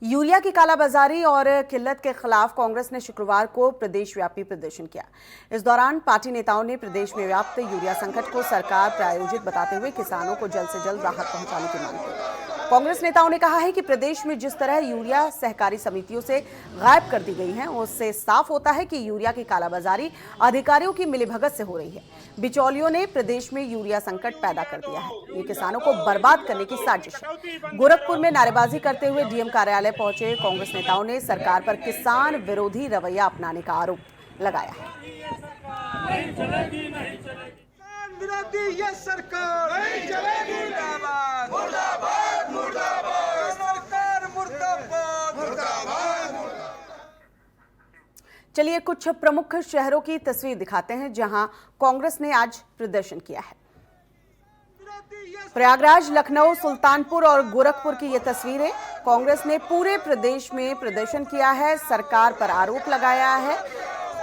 Urea की कालाबाजारी और किल्लत के खिलाफ कांग्रेस ने शुक्रवार को प्रदेश व्यापी प्रदर्शन किया। इस दौरान पार्टी नेताओं ने प्रदेश में व्याप्त यूरिया संकट को सरकार प्रायोजित बताते हुए किसानों को जल्द से जल्द राहत पहुंचाने की मांग की। कांग्रेस नेताओं ने कहा है कि प्रदेश में जिस तरह यूरिया सहकारी समितियों से गायब कर दी गई है, उससे साफ होता है कि यूरिया की कालाबाजारी अधिकारियों की मिलीभगत से हो रही है। बिचौलियों ने प्रदेश में यूरिया संकट पैदा कर दिया है। ये किसानों को बर्बाद करने की साजिश है। गोरखपुर में नारेबाजी करते हुए डीएम कार्यालय पहुंचे कांग्रेस नेताओं ने सरकार पर किसान विरोधी रवैया अपनाने का आरोप लगाया है। विरोधी ये सरकार नहीं चलेगी। मुर्दाबाद मुर्दाबाद सरकार मुर्दाबाद मुर्दाबाद। चलिए कुछ प्रमुख शहरों की तस्वीर दिखाते हैं जहां कांग्रेस ने आज प्रदर्शन किया है। प्रयागराज, लखनऊ, सुल्तानपुर और गोरखपुर की ये तस्वीरें। कांग्रेस ने पूरे प्रदेश में प्रदर्शन किया है, सरकार पर आरोप लगाया है,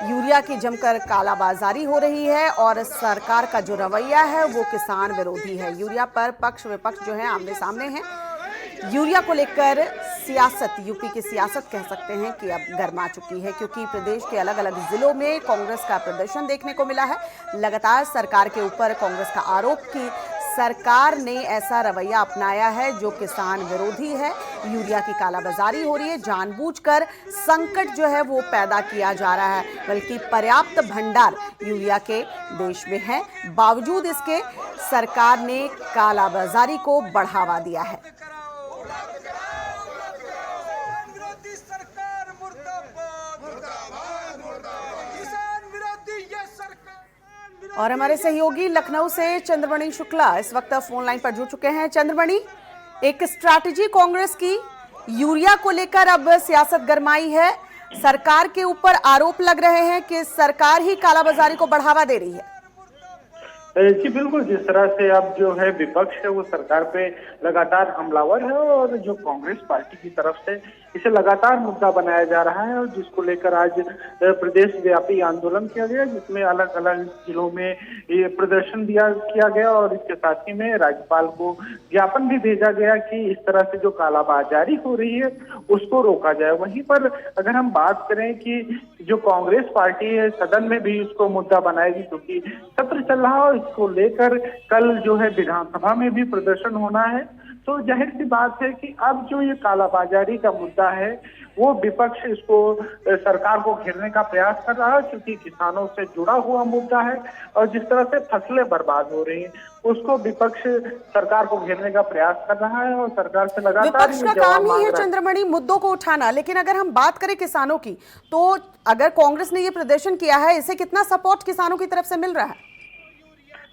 यूरिया की जमकर कालाबाजारी हो रही है और सरकार का जो रवैया है वो किसान विरोधी है। यूरिया पर पक्ष विपक्ष जो है आमने सामने हैं। यूरिया को लेकर सियासत, यूपी की सियासत कह सकते हैं कि अब गर्मा चुकी है, क्योंकि प्रदेश के अलग अलग जिलों में कांग्रेस का प्रदर्शन देखने को मिला है। लगातार सरकार के ऊपर कांग्रेस का आरोप कि सरकार ने ऐसा रवैया अपनाया है जो किसान विरोधी है, यूरिया की कालाबाजारी हो रही है, जानबूझकर संकट जो है वो पैदा किया जा रहा है। बल्कि पर्याप्त भंडार यूरिया के देश में है, बावजूद इसके सरकार ने कालाबाजारी को बढ़ावा दिया है। और हमारे सहयोगी लखनऊ से चंद्रमणि शुक्ला इस वक्त फोन लाइन पर जुड़ चुके हैं। चंद्रमणि, एक स्ट्रैटेजी कांग्रेस की यूरिया को लेकर अब सियासत गरमाई है, सरकार के ऊपर आरोप लग रहे हैं कि सरकार ही कालाबाजारी को बढ़ावा दे रही है। जी बिल्कुल, जिस तरह से अब जो है विपक्ष है वो सरकार पे लगातार हमलावर है और जो कांग्रेस पार्टी की तरफ से इसे लगातार मुद्दा बनाया जा रहा है, और जिसको लेकर आज प्रदेश व्यापी आंदोलन किया गया, जिसमें अलग अलग जिलों में ये प्रदर्शन किया गया और इसके साथ ही में राज्यपाल को ज्ञापन भी भेजा गया कि इस तरह से जो कालाबाजारी हो रही है उसको रोका जाए। वहीं पर अगर हम बात करें कि जो कांग्रेस पार्टी है सदन में भी इसको मुद्दा बनाएगी, क्योंकि सत्र चल रहा है और इसको लेकर कल जो है विधानसभा में भी प्रदर्शन होना है। तो जाहिर सी बात है कि अब जो ये कालाबाजारी का मुद्दा है वो विपक्ष इसको सरकार को घेरने का प्रयास कर रहा है, क्योंकि किसानों से जुड़ा हुआ मुद्दा है और जिस तरह से फसलें बर्बाद हो रही हैं उसको विपक्ष सरकार को घेरने का प्रयास कर रहा है और सरकार से लगातार विपक्ष का काम ही है चंद्रमणि मुद्दों को उठाना। लेकिन अगर हम बात करें किसानों की, तो अगर कांग्रेस ने ये प्रदर्शन किया है, इसे कितना सपोर्ट किसानों की तरफ से मिल रहा है?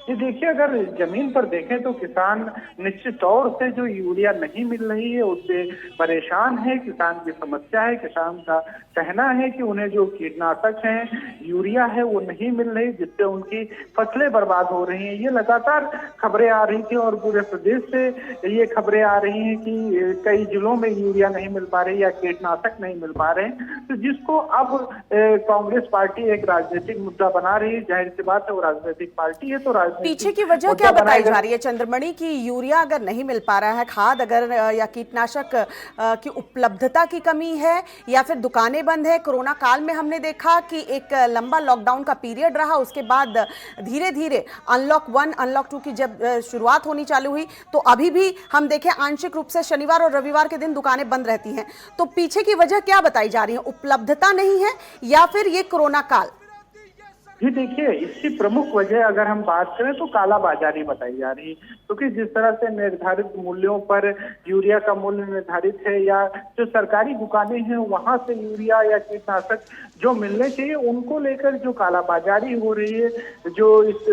ये देखिए, अगर जमीन पर देखें तो किसान निश्चित तौर से जो यूरिया नहीं मिल रही है उससे परेशान है। किसान की समस्या है, किसान का कहना है कि उन्हें जो कीटनाशक है, यूरिया है वो नहीं मिल रही, जिससे उनकी फसलें बर्बाद हो रही हैं। ये लगातार खबरें आ रही थी और पूरे प्रदेश से ये खबरें आ रही हैं कि कई जिलों में यूरिया नहीं मिल पा रही या कीटनाशक नहीं मिल पा रहे हैं, तो जिसको अब कांग्रेस पार्टी एक राजनीतिक मुद्दा बना रही है। जाहिर सी बात है वो राजनीतिक पार्टी है, तो पीछे की वजह क्या बताई जा रही है चंद्रमणि की यूरिया अगर नहीं मिल पा रहा है, खाद अगर या कीटनाशक की उपलब्धता की कमी है या फिर दुकानें बंद है? कोरोना काल में हमने देखा कि एक लंबा लॉकडाउन का पीरियड रहा, उसके बाद धीरे धीरे अनलॉक 1 अनलॉक 2 की जब शुरुआत होनी चालू हुई, तो अभी भी हम देखें आंशिक रूप से शनिवार और रविवार के दिन दुकानें बंद रहती हैं। तो पीछे की वजह क्या बताई जा रही है? उपलब्धता नहीं है या फिर ये कोरोना काल? जी देखिए, इसकी प्रमुख वजह अगर हम बात करें तो कालाबाजारी बताई जा रही है, क्योंकि जिस तरह से निर्धारित मूल्यों पर यूरिया का मूल्य निर्धारित है या जो सरकारी दुकानें हैं वहां से यूरिया या कीटनाशक जो मिलने चाहिए उनको लेकर जो कालाबाजारी हो रही है, जो इस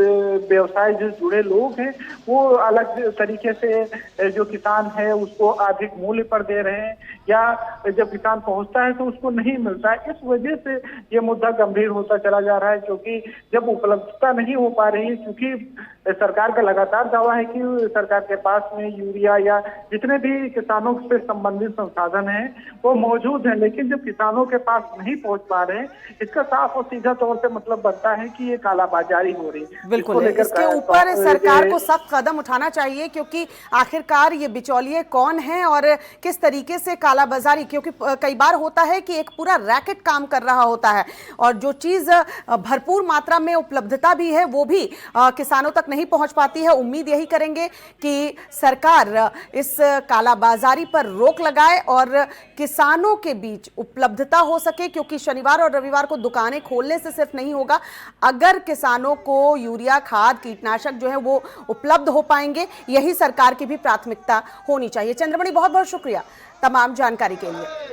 व्यवसाय से जुड़े लोग हैं वो अलग तरीके से जो किसान है उसको अधिक मूल्य पर दे रहे हैं, या जब किसान पहुंचता है तो उसको नहीं मिलता है। इस वजह से ये मुद्दा गंभीर होता चला जा रहा है, क्योंकि कि जब उपलब्धता नहीं हो पा रही है, क्योंकि सरकार का लगातार दावा है कि सरकार के पास में यूरिया या जितने भी किसानों से संबंधित संसाधन हैं वो मौजूद हैं, लेकिन जब किसानों के पास नहीं पहुंच पा रहे हैं, इसका साफ और सीधा तौर से मतलब बनता है कि ये कालाबाजारी हो रही है। बिल्कुल, इसके ऊपर सरकार को सख्त कदम उठाना चाहिए, क्योंकि आखिरकार ये बिचौलिए कौन हैं और किस तरीके से कालाबाजारी, क्योंकि कई बार होता है कि एक पूरा रैकेट काम कर रहा होता है और जो चीज भरपूर मात्रा में उपलब्धता भी है वो भी किसानों तक नहीं पहुंच पाती है। उम्मीद यही करेंगे कि सरकार इस कालाबाजारी पर रोक लगाए और किसानों के बीच उपलब्धता हो सके, क्योंकि शनिवार और रविवार को दुकानें खोलने से सिर्फ नहीं होगा, अगर किसानों को यूरिया, खाद, कीटनाशक जो है वो उपलब्ध हो पाएंगे, यही सरकार की भी प्राथमिकता होनी चाहिए। चंद्रमणि, बहुत बहुत शुक्रिया तमाम जानकारी के लिए।